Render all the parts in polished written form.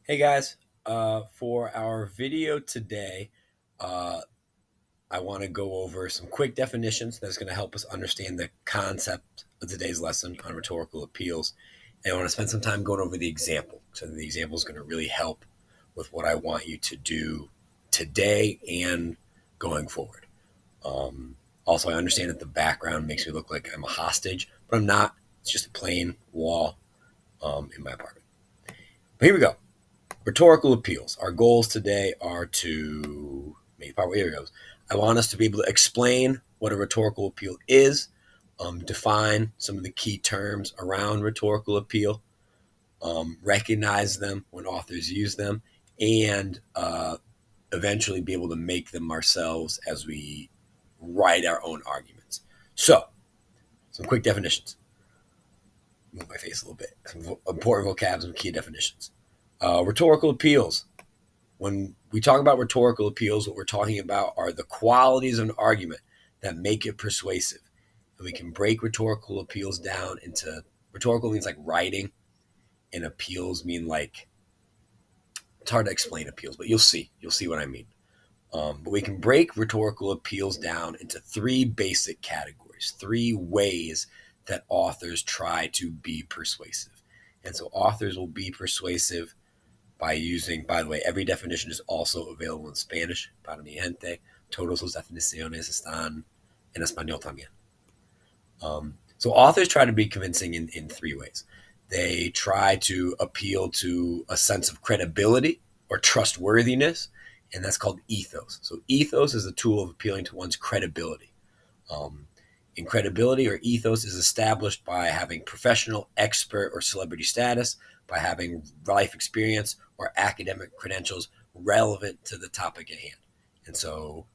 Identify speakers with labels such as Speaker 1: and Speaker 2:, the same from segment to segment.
Speaker 1: Hey guys, for our video today, uh, I want to go over some quick definitions that's going to help us understand the concept of today's lesson on rhetorical appeals. And I want to spend some time going over the example. So the example is going to really help with what I want you to do today and going forward. Also, I understand that the background makes me look like I'm a hostage, but I'm not. It's just a plain wall in my apartment. But here we go. Rhetorical appeals. Our goals today are to make part. Here it goes. I want us to be able to explain what a rhetorical appeal is, define some of the key terms around rhetorical appeal, recognize them when authors use them, and eventually be able to make them ourselves as we write our own arguments. So, some quick definitions. Move my face a little bit. Some important vocabs and key definitions. Rhetorical appeals. When we talk about rhetorical appeals, what we're talking about are the qualities of an argument that make it persuasive. And we can break rhetorical appeals down into rhetorical means like writing, and appeals mean like it's hard to explain appeals, but you'll see what I mean. But we can break rhetorical appeals down into three basic categories, three ways that authors try to be persuasive. And so authors will be persuasive by using, by the way, every definition is also available in Spanish. Para mi gente, todas las definiciones están en español también. So authors try to be convincing in three ways. They try to appeal to a sense of credibility or trustworthiness, and that's called ethos. So ethos is a tool of appealing to one's credibility. And credibility or ethos is established by having professional, expert, or celebrity status, by having life experience or academic credentials relevant to the topic at hand. And so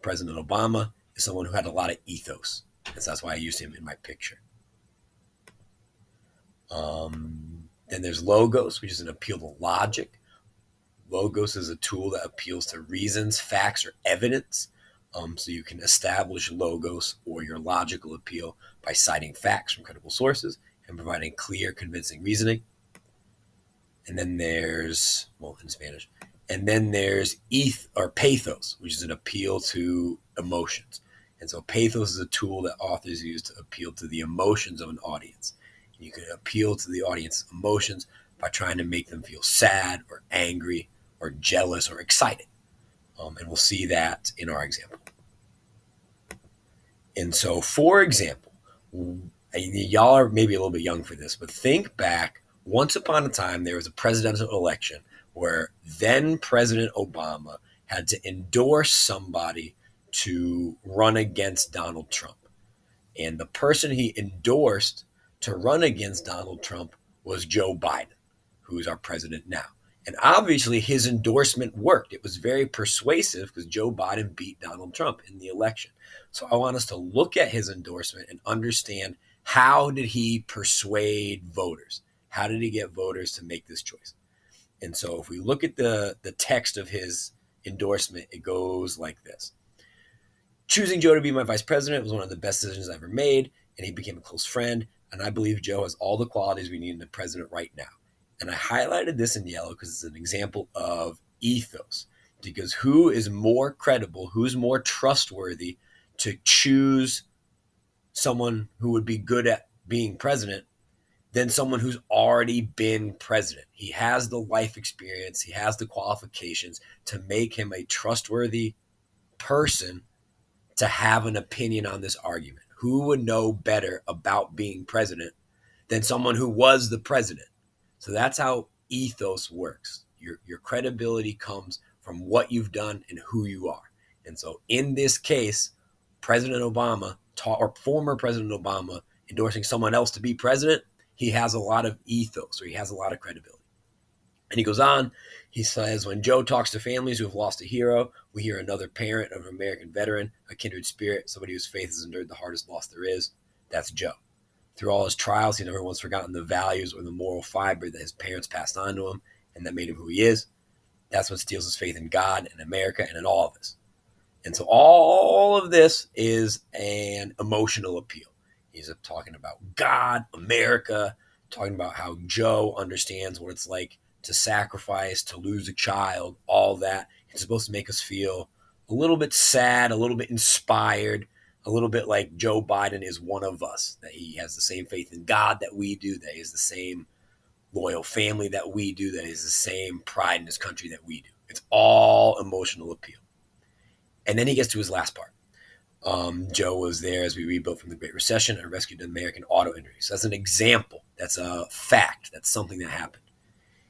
Speaker 1: President Obama is someone who had a lot of ethos. And so that's why I used him in my picture. Then there's logos, which is an appeal to logic. Logos is a tool that appeals to reasons, facts, or evidence. So you can establish logos or your logical appeal by citing facts from credible sources and providing clear, convincing reasoning. And then there's, well, in Spanish, and then there's pathos, which is an appeal to emotions. And so pathos is a tool that authors use to appeal to the emotions of an audience. And you can appeal to the audience's emotions by trying to make them feel sad or angry or jealous or excited. And we'll see that in our example. And so, for example, y'all are maybe a little bit young for this, but think back. Once upon a time, there was a presidential election where then President Obama had to endorse somebody to run against Donald Trump. And the person he endorsed to run against Donald Trump was Joe Biden, who is our president now. And obviously his endorsement worked. It was very persuasive because Joe Biden beat Donald Trump in the election. So I want us to look at his endorsement and understand, how did he persuade voters? How did he get voters to make this choice? And so if we look at the text of his endorsement, it goes like this. Choosing Joe to be my vice president was one of the best decisions I ever made, and he became a close friend. And I believe Joe has all the qualities we need in the president right now. And I highlighted this in yellow because it's an example of ethos. Because who is more credible, who's more trustworthy to choose someone who would be good at being president than someone who's already been president? He has the life experience, he has the qualifications to make him a trustworthy person to have an opinion on this argument. Who would know better about being president than someone who was the president? So that's how ethos works. Your credibility comes from what you've done and who you are. And so in this case, President Obama, or former President Obama, endorsing someone else to be president, he has a lot of ethos, or he has a lot of credibility. And he goes on, he says, when Joe talks to families who have lost a hero, we hear another parent of an American veteran, a kindred spirit, somebody whose faith has endured the hardest loss there is. That's Joe. Through all his trials, he never once forgotten the values or the moral fiber that his parents passed on to him and that made him who he is. That's what steals his faith in God and America and in all of us. And so all of this is an emotional appeal. He's talking about God, America, talking about how Joe understands what it's like to sacrifice, to lose a child, all that. It's supposed to make us feel a little bit sad, a little bit inspired, a little bit like Joe Biden is one of us, that he has the same faith in God that we do, that he has the same loyal family that we do, that he has the same pride in his country that we do. It's all emotional appeal. And then he gets to his last part. Joe was there as we rebuilt from the Great Recession and rescued the American auto industry. So that's an example. That's a fact. That's something that happened.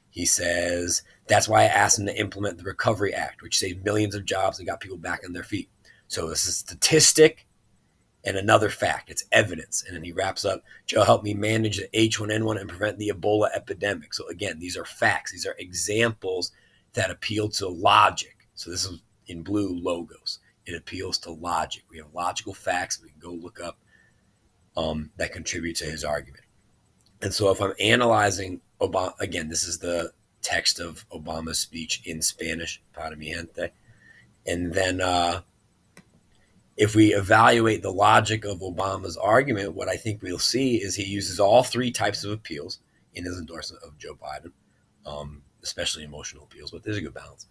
Speaker 1: He says, that's why I asked him to implement the Recovery Act, which saved millions of jobs and got people back on their feet. So this is a statistic and another fact. It's evidence. And then he wraps up, Joe helped me manage the H1N1 and prevent the Ebola epidemic. So again, these are facts. These are examples that appeal to logic. So this is in blue logos. It appeals to logic. We have logical facts we can go look up that contribute to his argument. And so if I'm analyzing Obama, again, this is the text of Obama's speech in Spanish, para mi gente. And then if we evaluate the logic of Obama's argument, what I think we'll see is he uses all three types of appeals in his endorsement of Joe Biden, especially emotional appeals, but there's a good balance.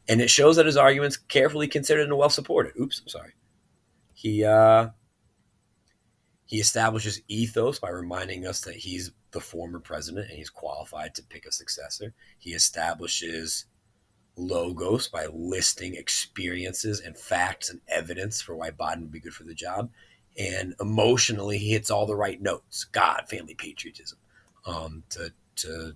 Speaker 1: And it shows that his argument's carefully considered and well supported. Oops, I'm sorry. He establishes ethos by reminding us that he's the former president and he's qualified to pick a successor. He establishes logos by listing experiences and facts and evidence for why Biden would be good for the job. And emotionally, he hits all the right notes: God, family, patriotism, to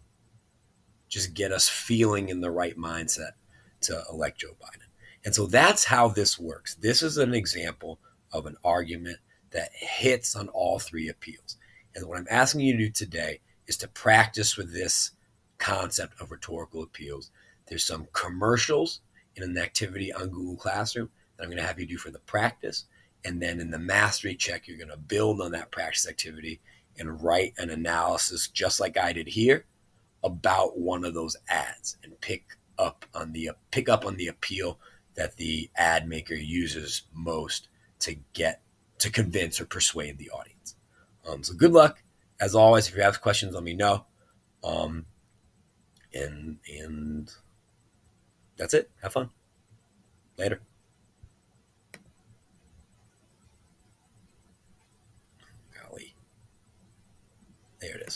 Speaker 1: just get us feeling in the right mindset to elect Joe Biden. And so that's how this works. This is an example of an argument that hits on all three appeals. And what I'm asking you to do today is to practice with this concept of rhetorical appeals. There's some commercials in an activity on Google Classroom that I'm going to have you do for the practice. And then in the mastery check, you're going to build on that practice activity and write an analysis just like I did here about one of those ads and pick up on the appeal that the ad maker uses most to convince or persuade the audience. So good luck. As always, if you have questions, let me know. And that's it. Have fun. Later. Golly. There it is.